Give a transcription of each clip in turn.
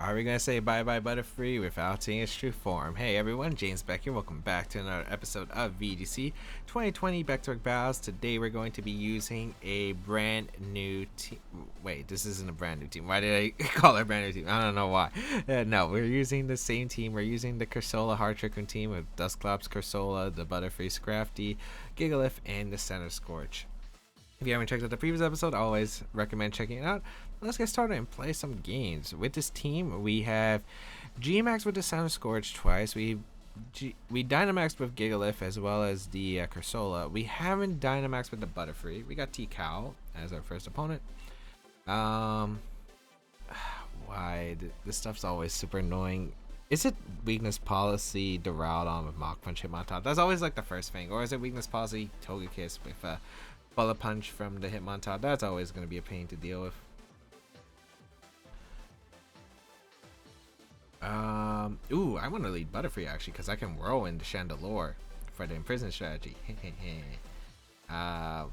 Are we gonna say bye bye Butterfree without seeing its true form? Hey everyone, James Beck here. Welcome back to another episode of VGC 2020 Baek Battles. Today we're going to be using a brand new team. Wait, this isn't a brand new team. Why did I call it a brand new team? I don't know why. No, we're using the same team. We're using the Cursola Hard Trick team with Dusclops, Cursola, the Butterfree Scrafty, Gigalith, and the Center Scorch. If you haven't checked out the previous episode, I always recommend checking it out. Let's get started and play some games. With this team, we have Gmax with the Center Scorch twice. We Dynamaxed with Gigalith as well as the Cursola. We haven't Dynamaxed with the Butterfree. We got T-Cow as our first opponent. Why? This stuff's always super annoying. Is it weakness policy Duraludon with Mach Punch Hitmontop? That's always like the first thing. Or is it weakness policy Togekiss with Bullet Punch from the Hitmontop? That's always going to be a pain to deal with. Ooh, I want to lead Butterfree actually because I can Whirlwind the Chandelure for the Imprison strategy. Alright,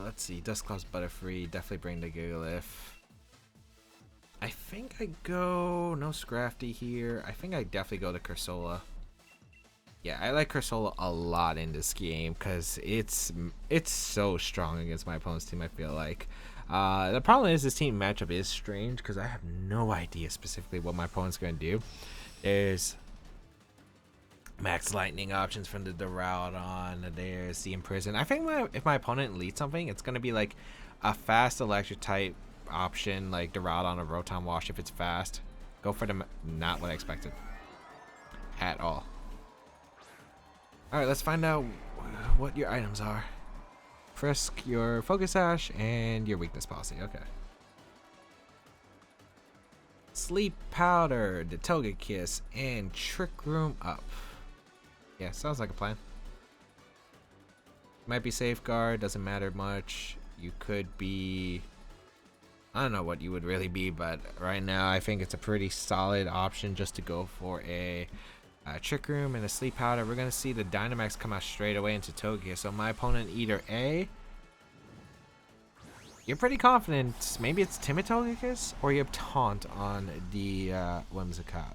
let's see. Dusclops Butterfree, definitely bring the Gigalith. I think I go no Scrafty here. I think I definitely go to Cursola. Yeah, I like Cursola a lot in this game because it's so strong against my opponent's team. I feel like the problem is this team matchup is strange because I have no idea specifically what my opponent's going to do. There's max lightning options from the Duraludon. There's the Imprison. I think if my opponent leads something, it's going to be like a fast electric type option like Duraludon or Rotom Wash. If it's fast, go for the not what I expected at all. Alright, let's find out what your items are. Frisk, your Focus Sash, and your Weakness Policy. Okay. Sleep Powder, the Togekiss, and Trick Room up. Yeah, sounds like a plan. Might be Safeguard, doesn't matter much. You could be... I don't know what you would really be, but right now I think it's a pretty solid option just to go for a... Trick Room and a Sleep Powder. We're going to see the Dynamax come out straight away into Togekiss. So my opponent either A, you're pretty confident, maybe it's Timid Togekiss, or you have Taunt on the Whimsicott.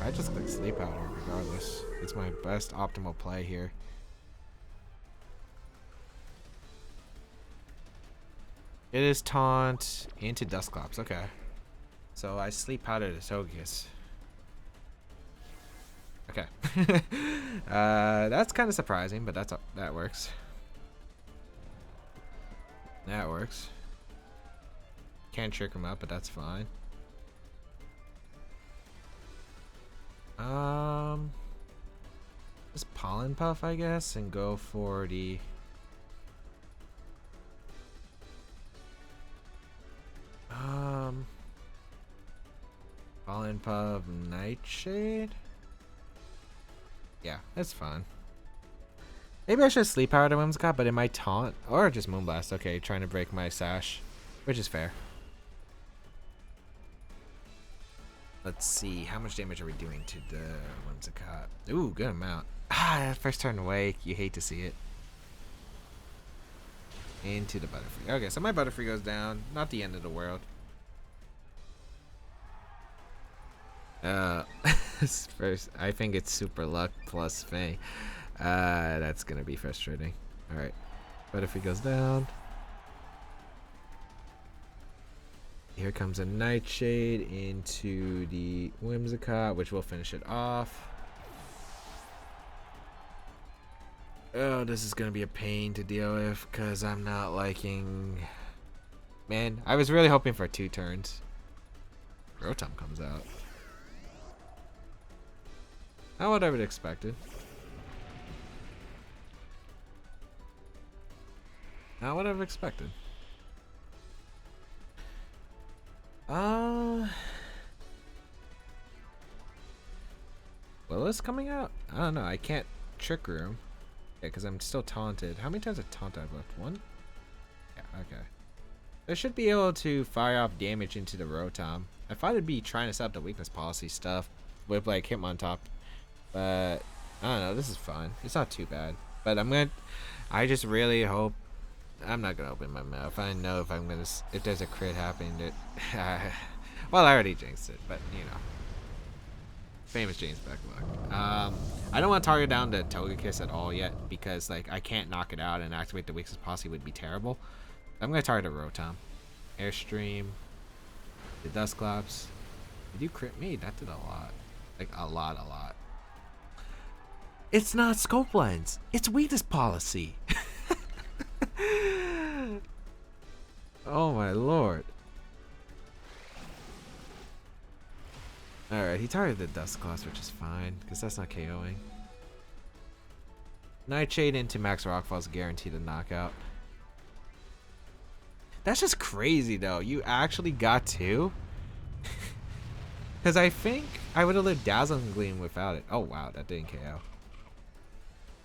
I just click Sleep Powder regardless. It's my best optimal play here. It is Taunt into Dusclops. Okay. So I Sleep Powder the Togekiss. Okay. That's kind of surprising, but that works. That works. Can't trick him up, but that's fine. Just Pollen Puff, I guess, and go for the Pollen Puff Nightshade. Yeah, that's fine. Maybe I should Sleep Power to Whimsicott, but it might Taunt. Or just Moonblast. Okay, trying to break my Sash. Which is fair. Let's see. How much damage are we doing to the Whimsicott? Ooh, good amount. That first turn away. You hate to see it. Into the Butterfree. Okay, so my Butterfree goes down. Not the end of the world. First, I think it's Super Luck plus Fang. That's gonna be frustrating. Alright. Butterfree goes down. Here comes a Nightshade into the Whimsicott, which will finish it off. Oh, this is gonna be a pain to deal with because I'm not liking... Man, I was really hoping for 2 turns. Rotom comes out. Not what I would have expected. Not what I've expected. Will-O-Wisp coming out? I don't know. I can't Trick Room. Yeah, because I'm still taunted. How many times have taunt I've left? 1? Yeah, okay. I should be able to fire off damage into the Rotom. I thought it'd be trying to set up the weakness policy stuff with like Hitmontop. But I don't know, this is fun. It's not too bad. But I just really hope I'm not gonna open my mouth. I know if I'm gonna if there's a crit happening that well, I already jinxed it, but you know. Famous James Beck. I don't want to target down the Togekiss at all yet because like I can't knock it out and activate the weakest posse would be terrible. I'm gonna target a Rotom. Airstream. The Dusclops. Did you crit me? That did a lot. Like a lot. It's not scope lens. It's weakness policy. Oh my lord. Alright, he targeted the Dusclops, which is fine, because that's not KOing. Nightshade into Max Rockfall is guaranteed a knockout. That's just crazy, though. You actually got two? Because I think I would have lived Dazzling Gleam without it. Oh, wow, that didn't KO.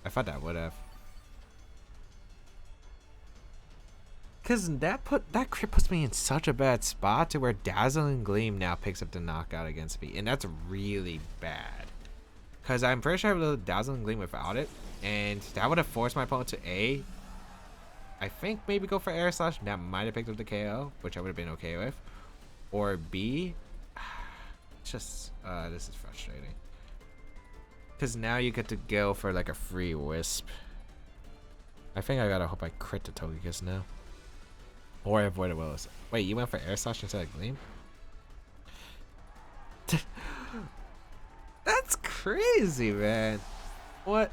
I thought that would have. Because that crit puts me in such a bad spot to where Dazzling Gleam now picks up the knockout against me. And that's really bad. Because I'm pretty sure I would have Dazzling Gleam without it. And that would have forced my opponent to A. I think maybe go for Air Slash. That might have picked up the KO, which I would have been okay with. Or B. It's just, this is frustrating. Because now you get to go for like a free Wisp. I think I gotta hope I crit the Togekiss now. Or I avoid a Will-O-Wisp. Wait, you went for Air Slash instead of Gleam? That's crazy, man. What?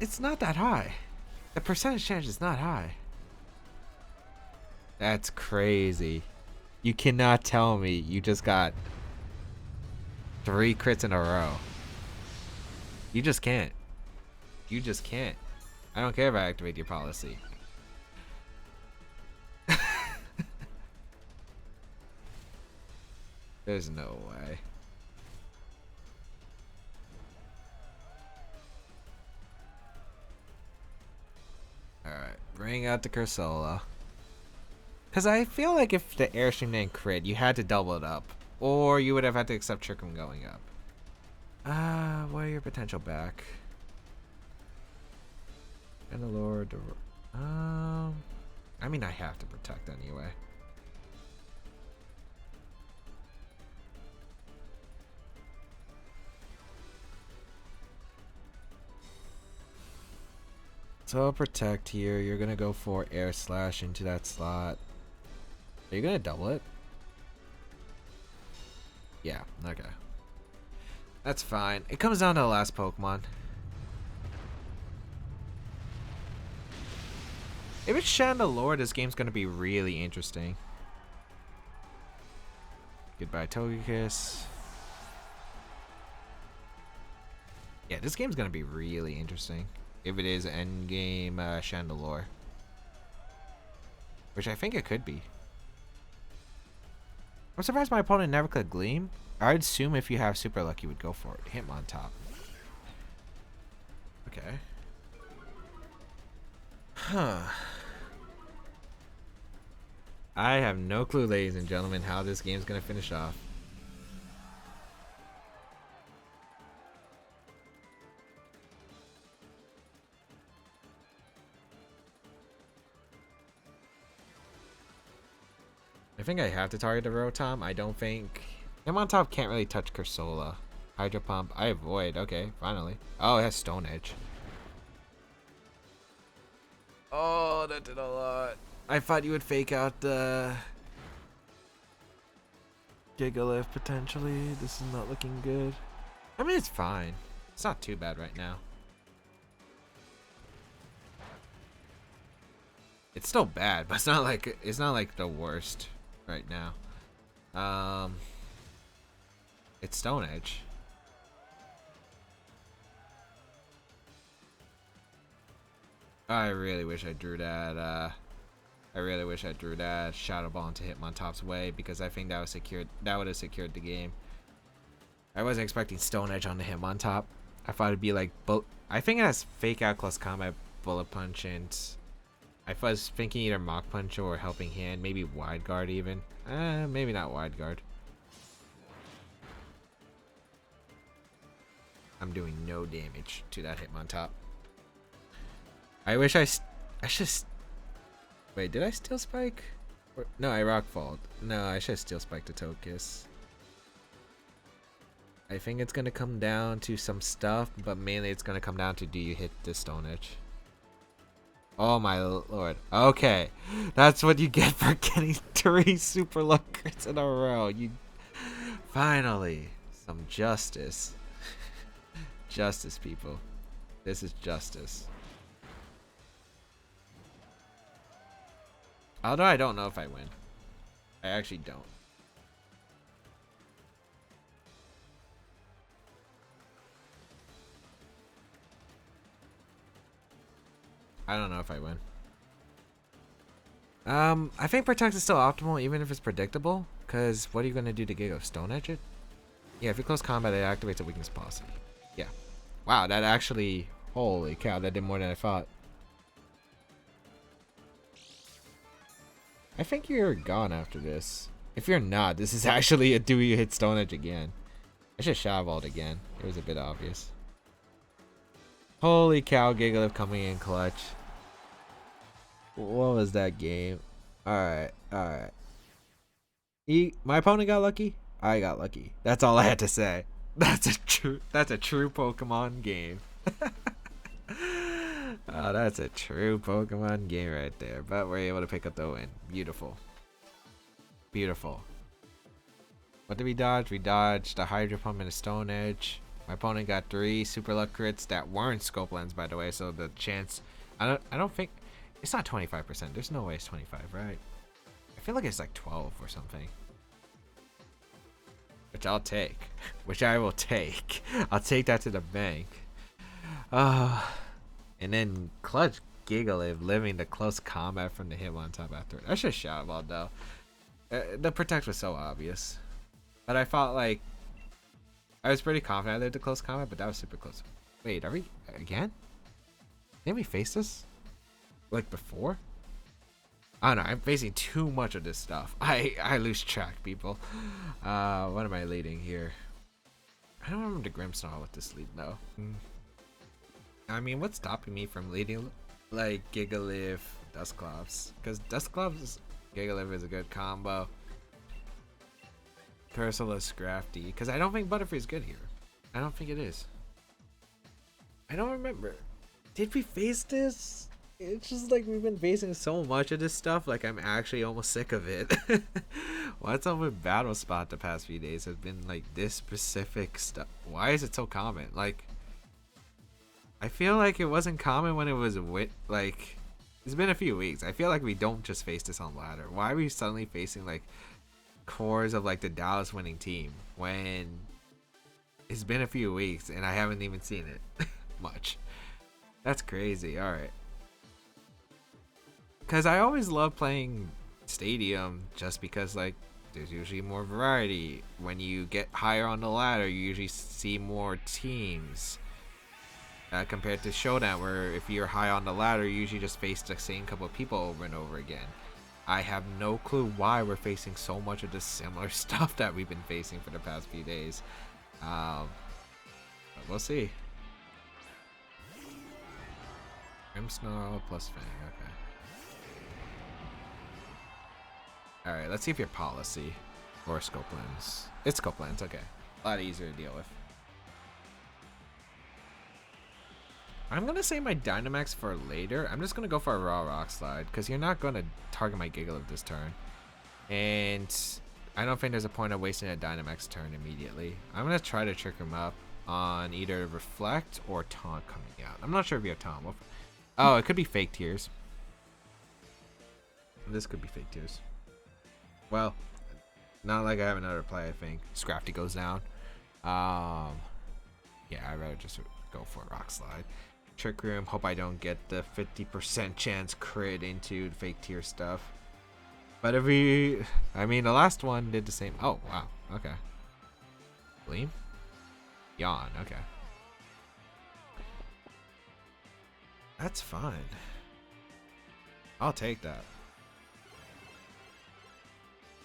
It's not that high. The percentage chance is not high. That's crazy. You cannot tell me you just got 3 crits in a row. You just can't. You just can't. I don't care if I activate your policy. There's no way. Alright, bring out the Cursola. Because I feel like if the Airstream didn't crit, you had to double it up. Or you would have had to accept Trick Room going up. What are your potential back? And the Lord. I mean, I have to protect anyway. So I'll protect here. You're gonna go for Air Slash into that slot. Are you gonna double it? Yeah, okay. That's fine. It comes down to the last Pokemon. If it's Chandelure, this game's gonna be really interesting. Goodbye, Togekiss. Yeah, this game's gonna be really interesting. If it is endgame Chandelure. Which I think it could be. I'm surprised my opponent never clicked Gleam. I'd assume if you have Super Luck, you would go for it. Hitmontop. Okay. Huh. I have no clue, ladies and gentlemen, how this game's gonna finish off. I think I have to target the Rotom. I don't think... Hitmontop can't really touch Cursola. Hydro Pump. I avoid. Okay, finally. Oh, it has Stone Edge. Oh, that did a lot. I thought you would fake out the... Gigalith, potentially. This is not looking good. I mean, it's fine. It's not too bad right now. It's still bad, but it's not like the worst right now. It's Stone Edge. I really wish I drew that. I really wish I drew that Shadow Ball into Hitmontop's way because I think that was secured. That would have secured the game. I wasn't expecting Stone Edge on the Hitmontop. I thought it'd be like, I think it has Fake Out, Close Combat, Bullet Punch, and I was thinking either Mach Punch or Helping Hand, maybe Wide Guard even. Maybe not Wide Guard. I'm doing no damage to that Hitmontop. I wish I should. Wait, did I Steel Spike? No, I Rock Fault. No, I should Steel Spike to Togekiss. I think it's gonna come down to some stuff, but mainly it's gonna come down to do you hit the Stone Edge. Oh my lord. Okay. That's what you get for getting 3 super luck crits in a row. You finally some justice. Justice, people. This is justice. Although I don't know if I win. I actually don't. I don't know if I win. I think Protect is still optimal even if it's predictable. Because what are you going to do to Giga? Stone Edge it? Yeah, if you close combat, it activates a weakness policy. Yeah. Wow, that actually... Holy cow, that did more than I thought. I think you're gone after this. If you're not, this is actually a do you hit Stone Edge again. I should Shadow Balled again. It was a bit obvious. Holy cow, Gigalith coming in clutch. What was that game? Alright, alright. My opponent got lucky? I got lucky. That's all I had to say. That's a true Pokemon game. Oh, that's a true Pokemon game right there. But we're able to pick up the win. Beautiful. Beautiful. What did we dodge? We dodged a Hydro Pump and a Stone Edge. My opponent got 3 super luck crits that weren't Scope Lens, by the way, so the chance... I don't think... It's not 25%. There's no way it's 25, right? I feel like it's like 12 or something. Which I'll take. Which I will take. I'll take that to the bank. And then clutch Gigalith living the close combat from the Hitmontop after it. I should shout about though. The Protect was so obvious. But I felt like I was pretty confident I lived the close combat, but that was super close. Wait, are we again? Didn't we face this? Like before? I don't know, I'm facing too much of this stuff. I lose track, people. What am I leading here? I don't remember the Grimmsnarl with this lead though. I mean, what's stopping me from leading like Gigalith, Dusclops? Because Dusclops, Gigalith is a good combo. Cursola, Scrafty. Because I don't think Butterfree is good here. I don't think it is. I don't remember. Did we face this? It's just like we've been facing so much of this stuff, like I'm actually almost sick of it. What's up with Battle Spot the past few days has been like this specific stuff. Why is it so common? Like, I feel like it wasn't common when it was like, it's been a few weeks. I feel like we don't just face this on ladder. Why are we suddenly facing like cores of like the Dallas winning team when it's been a few weeks and I haven't even seen it much? That's crazy. All right. Because I always love playing Stadium just because like there's usually more variety. When you get higher on the ladder, you usually see more teams compared to Showdown, where if you're high on the ladder, you usually just face the same couple of people over and over again. I have no clue why we're facing so much of the similar stuff that we've been facing for the past few days. But we'll see. Grimmsnarl plus Fang, okay. Alright, let's see if you're Policy or Scope Lens. It's Scope Lens, okay. A lot easier to deal with. I'm going to save my Dynamax for later. I'm just going to go for a Raw Rock Slide because you're not going to target my Gigalith this turn. And I don't think there's a point of wasting a Dynamax turn immediately. I'm going to try to trick him up on either Reflect or Taunt coming out. I'm not sure if you have Taunt. Oh, it could be Fake Tears. This could be Fake Tears. Well, not like I have another play, I think. Scrafty goes down. Yeah, I'd rather just go for a Rock Slide. Trick Room, hope I don't get the 50% chance crit into Fake Tier stuff. But if we... I mean, the last one did the same. Oh, wow. Okay. Gleam? Yawn. Okay. That's fine. I'll take that.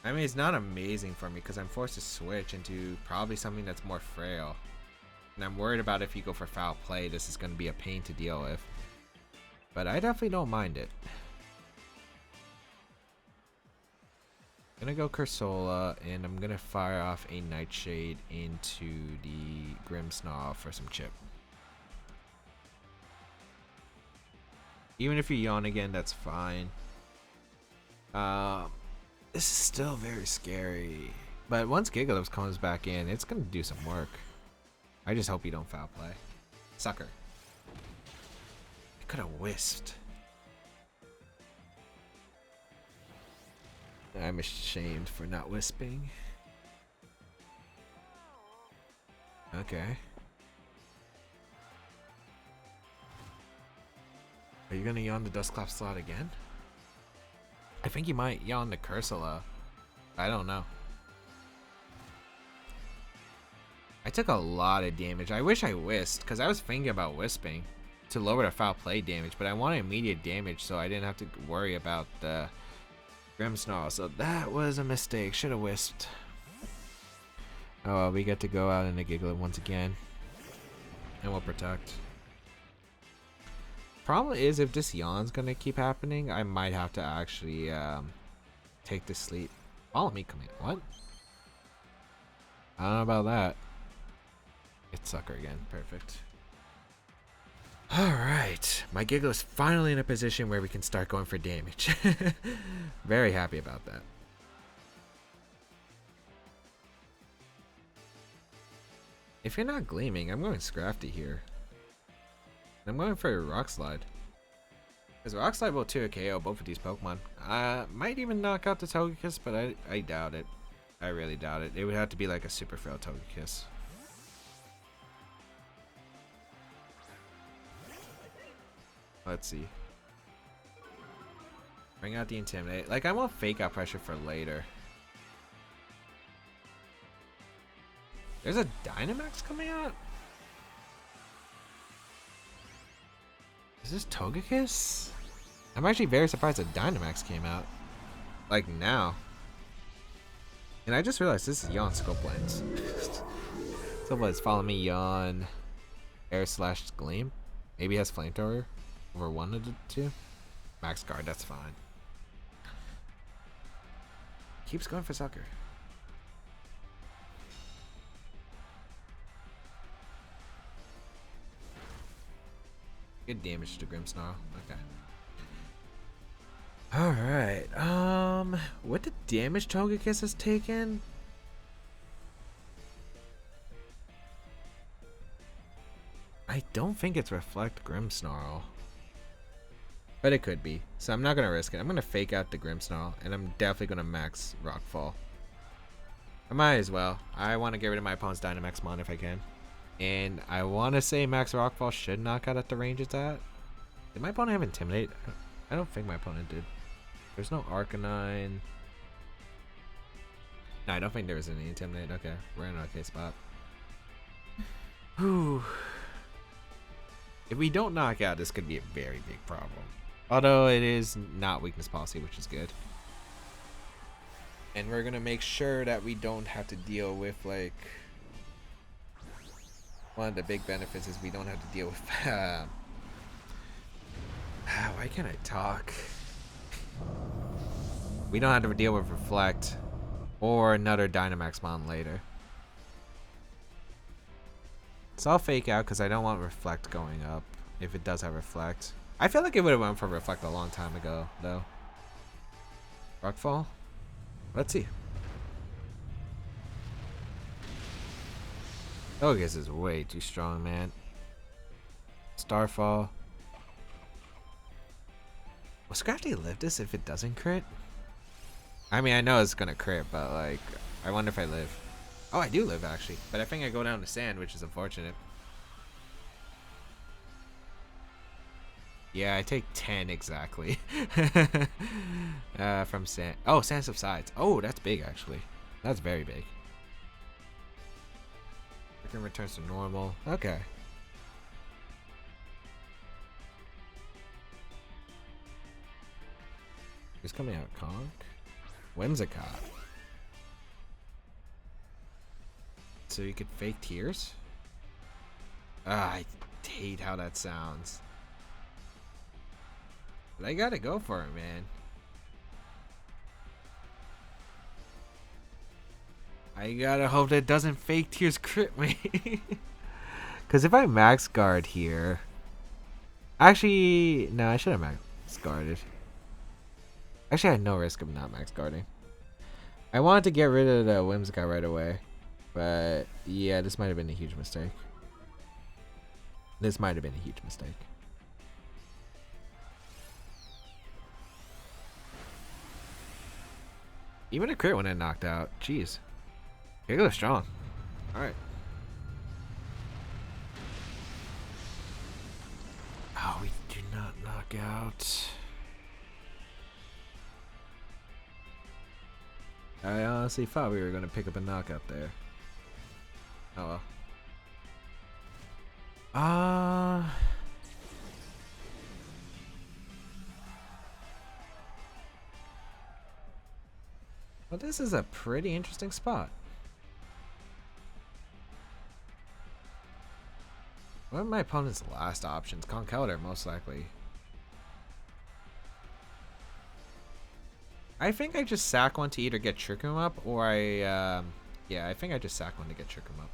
I mean, it's not amazing for me because I'm forced to switch into probably something that's more frail. And I'm worried about if you go for foul play, this is going to be a pain to deal with. But I definitely don't mind it. gonna go Cursola, and I'm gonna fire off a Nightshade into the Grimmsnarl for some chip. Even if you yawn again, that's fine. This is still very scary. But once Gigalith comes back in, it's gonna do some work. I just hope you don't foul play. Sucker. I could have wisped. I'm ashamed for not wisping. Okay. Are you gonna yawn the Dusclops slot again? I think you might yawn the Cursola. I don't know. I took a lot of damage. I wish I wisped, because I was thinking about wisping to lower the foul play damage, but I wanted immediate damage so I didn't have to worry about the Grimmsnarl. So that was a mistake. Should have wisped. Oh well, we get to go out in the Gigalith once again. And we'll protect. Problem is, if this yawn's gonna keep happening, I might have to actually take the sleep. Follow me, come in. What? I don't know about that. It's sucker again. Perfect. Alright. My Gigalith's finally in a position where we can start going for damage. Very happy about that. If you're not gleaming, I'm going Scrafty here. I'm going for a Rock Slide. Because Rock Slide will 2 KO both of these Pokemon. Might even knock out the Togekiss, but I doubt it. I really doubt it. It would have to be like a super frail Togekiss. Let's see. Bring out the Intimidate. Like, I want Fake Out Pressure for later. There's a Dynamax coming out? Is this Togekiss? I'm actually very surprised that Dynamax came out. Like, now. And I just realized this is Yawn Scope Lens. So what is follow me, Yawn, Air Slash Gleam? Maybe he has Flamethrower over one of the two. Max Guard, that's fine. Keeps going for Sucker. Good damage to Grimmsnarl. Okay. Alright. What the damage Togekiss has taken? I don't think it's Reflect Grimmsnarl. But it could be. So I'm not going to risk it. I'm going to fake out the Grimmsnarl. And I'm definitely going to max Rockfall. I might as well. I want to get rid of my opponent's Dynamax Mon if I can. And I want to say Max Rockfall should knock out at the range it's at. Did my opponent have Intimidate? I don't think my opponent did. There's no Arcanine. No, I don't think there was any Intimidate. Okay, we're in an okay spot. Whew. If we don't knock out, this could be a very big problem. Although it is not weakness policy, which is good. And we're going to make sure that we don't have to deal with, like... One of the big benefits is we don't have to deal with... why can't I talk? We don't have to deal with Reflect or another Dynamax Mon later. So I'll fake out because I don't want Reflect going up if it does have Reflect. I feel like it would have went for Reflect a long time ago, though. Rockfall? Let's see. Togekiss is way too strong, man. Starfall. Will Scrafty live this if it doesn't crit? I mean, I know it's gonna crit, but like, I wonder if I live. Oh, I do live actually, but I think I go down to sand, which is unfortunate. Yeah, I take 10 exactly. From sand. Oh, sand subsides. Oh, that's big actually. That's very big. Freaking returns to normal. Okay. Who's coming out? Conk? Whimsicott. So you could fake tears? I hate how that sounds. But I gotta go for it, man. I gotta hope that doesn't fake tears crit me. Because if I max guard here... Actually, no, I should have max guarded. Actually, I had no risk of not max guarding. I wanted to get rid of the Whimsicott right away. But, yeah, this might have been a huge mistake. This might have been a huge mistake. Even a crit when it knocked out. Jeez. Gigalith strong. Alright. Oh, we do not knock out. I honestly thought we were going to pick up a knockout there. Oh well. Well, this is a pretty interesting spot. What are my opponent's last options? Conkeldurr, most likely. I think I just sack one to either get Trick Room up, or yeah, I think I just sack one to get Trick Room up.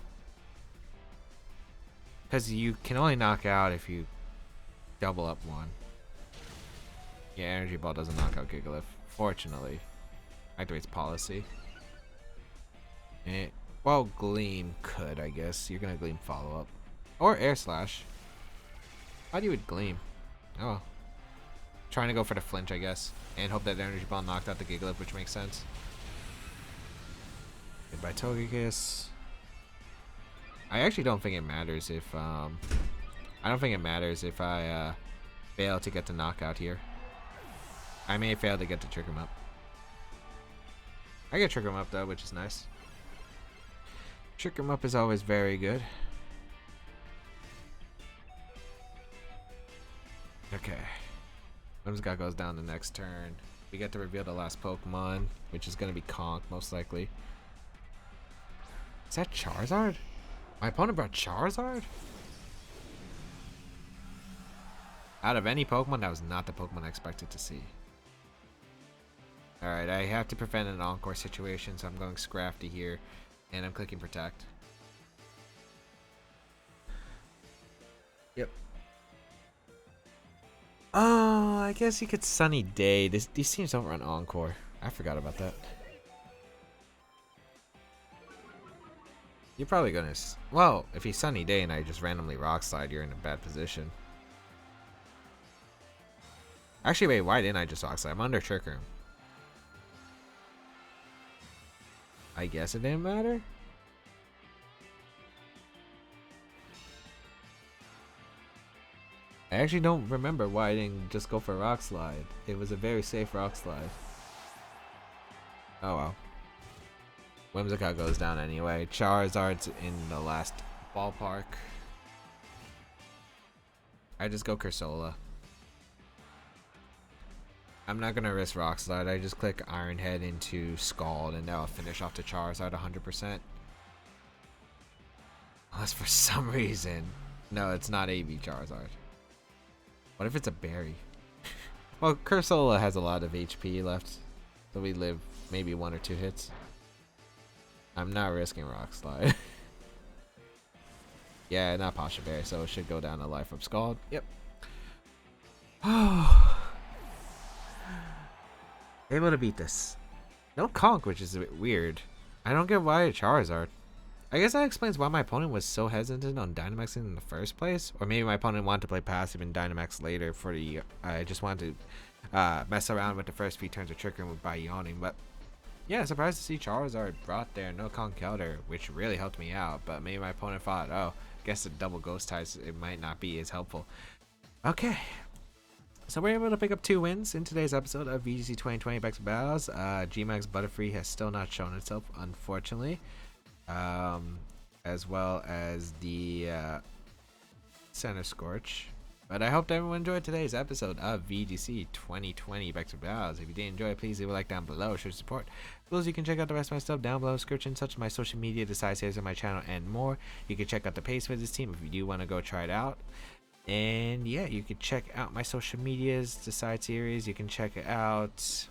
Because you can only knock out if you double up one. Yeah, Energy Ball doesn't knock out Gigalith, fortunately. Activates policy. Well, Gleam could, I guess. You're gonna Gleam follow up. Or Air Slash. How do you would Gleam? Oh. Trying to go for the flinch, I guess. And hope that Energy Ball knocked out the Gigalith, which makes sense. Goodbye, Togekiss. I actually don't think it matters if, I don't think it matters if I, fail to get the knockout here. I may fail to get the Trick Room up. I get Trick Room up, though, which is nice. Trick Room up is always very good. Okay. Whimsicott goes down the next turn. We get to reveal the last Pokemon, which is going to be Conk, most likely. Is that Charizard? My opponent brought Charizard? Out of any Pokemon, that was not the Pokemon I expected to see. Alright, I have to prevent an Encore situation, so I'm going Scrafty here. And I'm clicking Protect. Yep. Oh, I guess you could Sunny Day. These teams don't run Encore. I forgot about that. You're probably gonna... Well, if he's Sunny Day and I just randomly Rock Slide, you're in a bad position. Actually, wait, why didn't I just Rock Slide? I'm under Trick Room. I guess it didn't matter? I actually don't remember why I didn't just go for Rock Slide. It was a very safe Rock Slide. Oh well. Whimsicott goes down anyway. Charizard's in the last ballpark. I just go Cursola. I'm not gonna risk Rock Slide. I just click Iron Head into Scald and that'll finish off the Charizard 100%. Unless for some reason. No, it's not AV Charizard. What if it's a berry? Well, Cursola has a lot of HP left. So we live maybe 1 or 2 hits. I'm not risking Rock Slide. Yeah, not Pasha Berry, so it should go down to life from Scald. Yep. Able to beat this. No Conk, which is a bit weird. I don't get why a Charizard. I guess that explains why my opponent was so hesitant on Dynamaxing in the first place. Or maybe my opponent wanted to play passive and Dynamax later for the... I just wanted to mess around with the first few turns of Trick Room by yawning. But yeah, surprised to see Charizard brought there. No Conkeldurr, which really helped me out. But maybe my opponent thought, oh, I guess the double Ghost types, it might not be as helpful. Okay. So we're able to pick up 2 wins in today's episode of VGC 2020 Baek Battles. Gmax Butterfree has still not shown itself, unfortunately. As well as the Center Scorch. But I hope everyone enjoyed today's episode of VGC 2020 Baek Battles. If you did enjoy, please leave a like down below. Show support. As well as you can check out the rest of my stuff down below in the description, such as my social media, the side series of my channel, and more. You can check out the pace for this team if you do want to go try it out. And yeah, you can check out my social medias, the side series. You can check out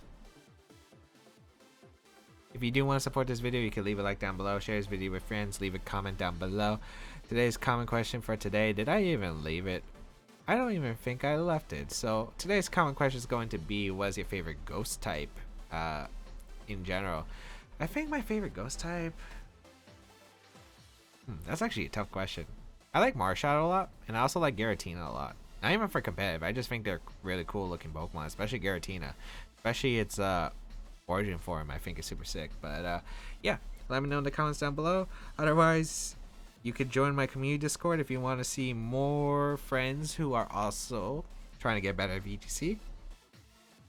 If you do want to support this video, you can leave a like down below, share this video with friends, leave a comment down below. Today's comment question for today, did I even leave it? I don't even think I left it. So today's comment question is going to be, what is your favorite ghost type in general? I think my favorite ghost type, that's actually a tough question. I like Marshadow a lot, and I also like Giratina a lot. Not even for competitive, I just think they're really cool looking Pokemon, especially Giratina. Especially its origin form, I think is super sick. But yeah, let me know in the comments down below. Otherwise, you could join my community Discord if you want to see more friends who are also trying to get better at VGC.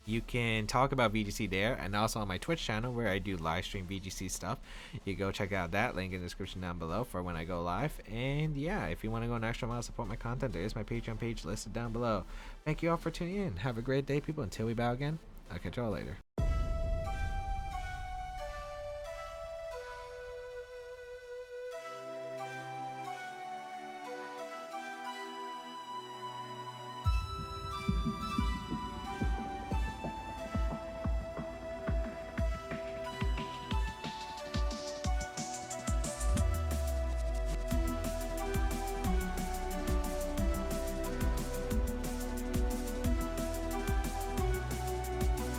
You can talk about VGC there, and also on my Twitch channel where I do live stream VGC stuff. You go check out that link in the description down below for when I go live. And yeah, if you want to go an extra mile to support my content, there is my Patreon page listed down below. Thank you all for tuning in. Have a great day, people. Until we bow again, I'll catch y'all later.